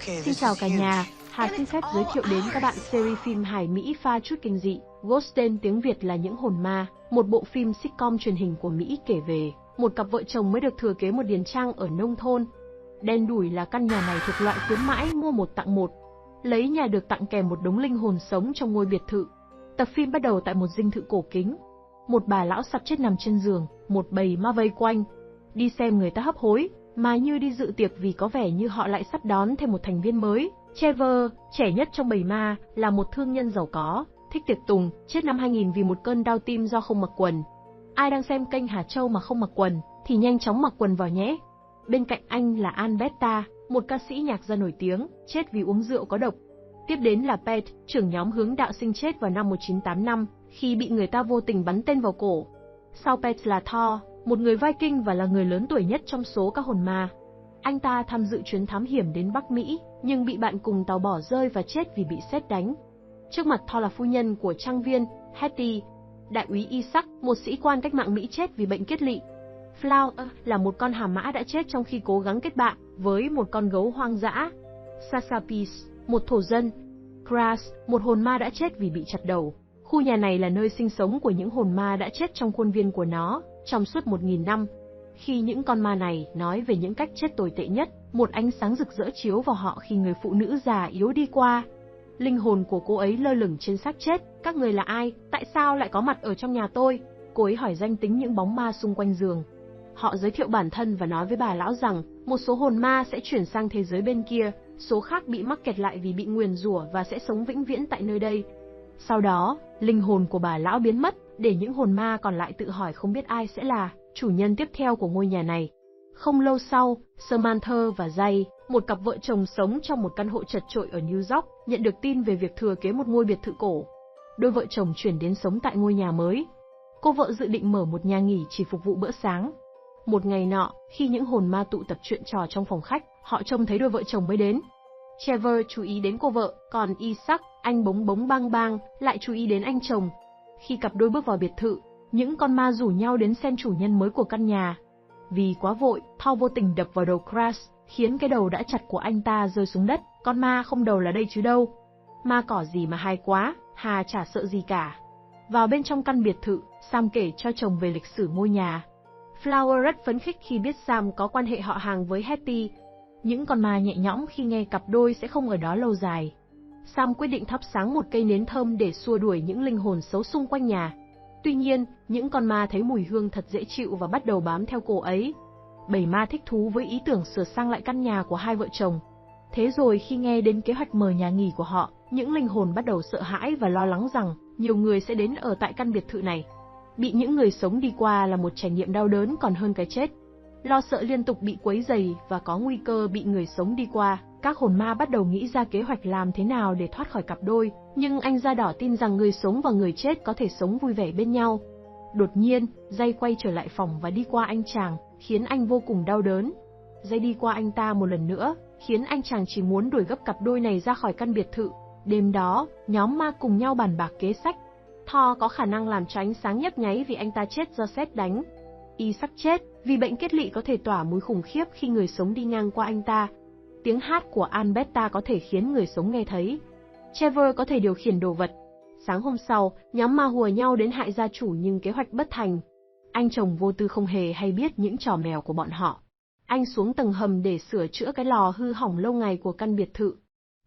Xin chào cả nhà, Hà xin phép giới thiệu đến các bạn series phim hài Mỹ pha chút kinh dị. Ghost tên tiếng Việt là Những hồn ma, một bộ phim sitcom truyền hình của Mỹ kể về một cặp vợ chồng mới được thừa kế một điền trang ở nông thôn. Đen đủi là căn nhà này thuộc loại khuyến mãi mua một tặng một. Lấy nhà được tặng kèm một đống linh hồn sống trong ngôi biệt thự. Tập phim bắt đầu tại một dinh thự cổ kính. Một bà lão sắp chết nằm trên giường, một bầy ma vây quanh. Đi xem người ta hấp hối, mà như đi dự tiệc vì có vẻ như họ lại sắp đón thêm một thành viên mới. Trevor, trẻ nhất trong bầy ma, là một thương nhân giàu có, thích tiệc tùng, chết năm 2000 vì một cơn đau tim do không mặc quần. Ai đang xem kênh Hà Châu mà không mặc quần, thì nhanh chóng mặc quần vào nhé. Bên cạnh anh là Alberta, một ca sĩ nhạc gia nổi tiếng, chết vì uống rượu có độc. Tiếp đến là Pete, trưởng nhóm hướng đạo sinh chết vào năm 1985, khi bị người ta vô tình bắn tên vào cổ. Sau Pete là Thor, một người Viking và là người lớn tuổi nhất trong số các hồn ma. Anh ta tham dự chuyến thám hiểm đến Bắc Mỹ, nhưng bị bạn cùng tàu bỏ rơi và chết vì bị sét đánh. Trước mặt Thor là phu nhân của trang viên, Hetty. Đại úy Isaac, một sĩ quan cách mạng Mỹ chết vì bệnh kết lị. Flower là một con hà mã đã chết trong khi cố gắng kết bạn với một con gấu hoang dã. Sasapis, một thổ dân. Grass, một hồn ma đã chết vì bị chặt đầu. Khu nhà này là nơi sinh sống của những hồn ma đã chết trong khuôn viên của nó, trong suốt 1000 năm. Khi những con ma này nói về những cách chết tồi tệ nhất, một ánh sáng rực rỡ chiếu vào họ khi người phụ nữ già yếu đi qua. Linh hồn của cô ấy lơ lửng trên xác chết. Các người là ai? Tại sao lại có mặt ở trong nhà tôi? Cô ấy hỏi danh tính những bóng ma xung quanh giường. Họ giới thiệu bản thân và nói với bà lão rằng một số hồn ma sẽ chuyển sang thế giới bên kia, số khác bị mắc kẹt lại vì bị nguyền rủa và sẽ sống vĩnh viễn tại nơi đây. Sau đó, linh hồn của bà lão biến mất, để những hồn ma còn lại tự hỏi không biết ai sẽ là chủ nhân tiếp theo của ngôi nhà này. Không lâu sau, Samantha và Jay, một cặp vợ chồng sống trong một căn hộ chật chội ở New York, nhận được tin về việc thừa kế một ngôi biệt thự cổ. Đôi vợ chồng chuyển đến sống tại ngôi nhà mới. Cô vợ dự định mở một nhà nghỉ chỉ phục vụ bữa sáng. Một ngày nọ, khi những hồn ma tụ tập chuyện trò trong phòng khách, họ trông thấy đôi vợ chồng mới đến. Trevor chú ý đến cô vợ, còn Isaac, anh bống bống bang bang, lại chú ý đến anh chồng. Khi cặp đôi bước vào biệt thự, những con ma rủ nhau đến xem chủ nhân mới của căn nhà. Vì quá vội, Thor vô tình đập vào đầu Crash, khiến cái đầu đã chặt của anh ta rơi xuống đất. Con ma không đầu là đây chứ đâu. Ma cỏ gì mà hay quá, Hà chả sợ gì cả. Vào bên trong căn biệt thự, Sam kể cho chồng về lịch sử ngôi nhà. Flower rất phấn khích khi biết Sam có quan hệ họ hàng với Hetty. Những con ma nhẹ nhõm khi nghe cặp đôi sẽ không ở đó lâu dài. Sam quyết định thắp sáng một cây nến thơm để xua đuổi những linh hồn xấu xung quanh nhà. Tuy nhiên, những con ma thấy mùi hương thật dễ chịu và bắt đầu bám theo cô ấy. Bầy ma thích thú với ý tưởng sửa sang lại căn nhà của hai vợ chồng. Thế rồi khi nghe đến kế hoạch mở nhà nghỉ của họ, những linh hồn bắt đầu sợ hãi và lo lắng rằng nhiều người sẽ đến ở tại căn biệt thự này. Bị những người sống đi qua là một trải nghiệm đau đớn còn hơn cái chết. Lo sợ liên tục bị quấy rầy và có nguy cơ bị người sống đi qua, các hồn ma bắt đầu nghĩ ra kế hoạch làm thế nào để thoát khỏi cặp đôi, nhưng anh da đỏ tin rằng người sống và người chết có thể sống vui vẻ bên nhau. Đột nhiên, Jay quay trở lại phòng và đi qua anh chàng, khiến anh vô cùng đau đớn. Jay đi qua anh ta một lần nữa, khiến anh chàng chỉ muốn đuổi gấp cặp đôi này ra khỏi căn biệt thự. Đêm đó, nhóm ma cùng nhau bàn bạc kế sách. Thor có khả năng làm cho ánh sáng nhấp nháy vì anh ta chết do sét đánh. Isaac chết vì bệnh kết lị có thể tỏa mùi khủng khiếp khi người sống đi ngang qua anh ta. Tiếng hát của Alberta có thể khiến người sống nghe thấy. Trevor có thể điều khiển đồ vật. Sáng hôm sau, nhóm ma hùa nhau đến hại gia chủ nhưng kế hoạch bất thành. Anh chồng vô tư không hề hay biết những trò mèo của bọn họ. Anh xuống tầng hầm để sửa chữa cái lò hư hỏng lâu ngày của căn biệt thự.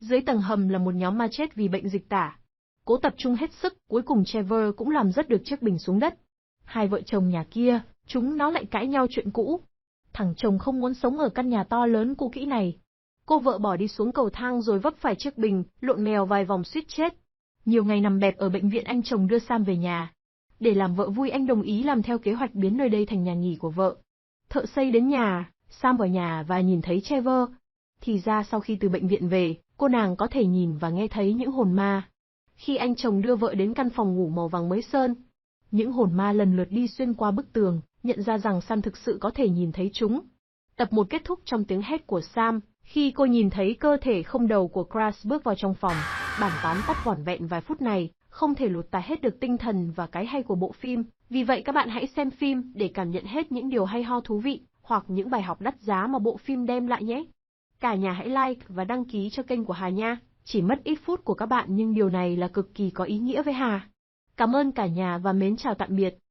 Dưới tầng hầm là một nhóm ma chết vì bệnh dịch tả. Cố tập trung hết sức, cuối cùng Trevor cũng làm rớt được chiếc bình xuống đất. Hai vợ chồng nhà kia, chúng nó lại cãi nhau chuyện cũ. Thằng chồng không muốn sống ở căn nhà to lớn cũ kỹ này. Cô vợ bỏ đi xuống cầu thang rồi vấp phải chiếc bình, lộn mèo vài vòng suýt chết. Nhiều ngày nằm bẹp ở bệnh viện, anh chồng đưa Sam về nhà. Để làm vợ vui, anh đồng ý làm theo kế hoạch biến nơi đây thành nhà nghỉ của vợ. Thợ xây đến nhà, Sam vào nhà và nhìn thấy Trevor. Thì ra sau khi từ bệnh viện về, cô nàng có thể nhìn và nghe thấy những hồn ma. Khi anh chồng đưa vợ đến căn phòng ngủ màu vàng mới sơn, những hồn ma lần lượt đi xuyên qua bức tường, nhận ra rằng Sam thực sự có thể nhìn thấy chúng. Tập 1 kết thúc trong tiếng hét của Sam, khi cô nhìn thấy cơ thể không đầu của Crash bước vào trong phòng. Bản tóm tắt vỏn vẹn vài phút này, không thể lột tả hết được tinh thần và cái hay của bộ phim, vì vậy các bạn hãy xem phim để cảm nhận hết những điều hay ho thú vị, hoặc những bài học đắt giá mà bộ phim đem lại nhé. Cả nhà hãy like và đăng ký cho kênh của Hà nha. Chỉ mất ít phút của các bạn nhưng điều này là cực kỳ có ý nghĩa với Hà. Cảm ơn cả nhà và mến chào tạm biệt.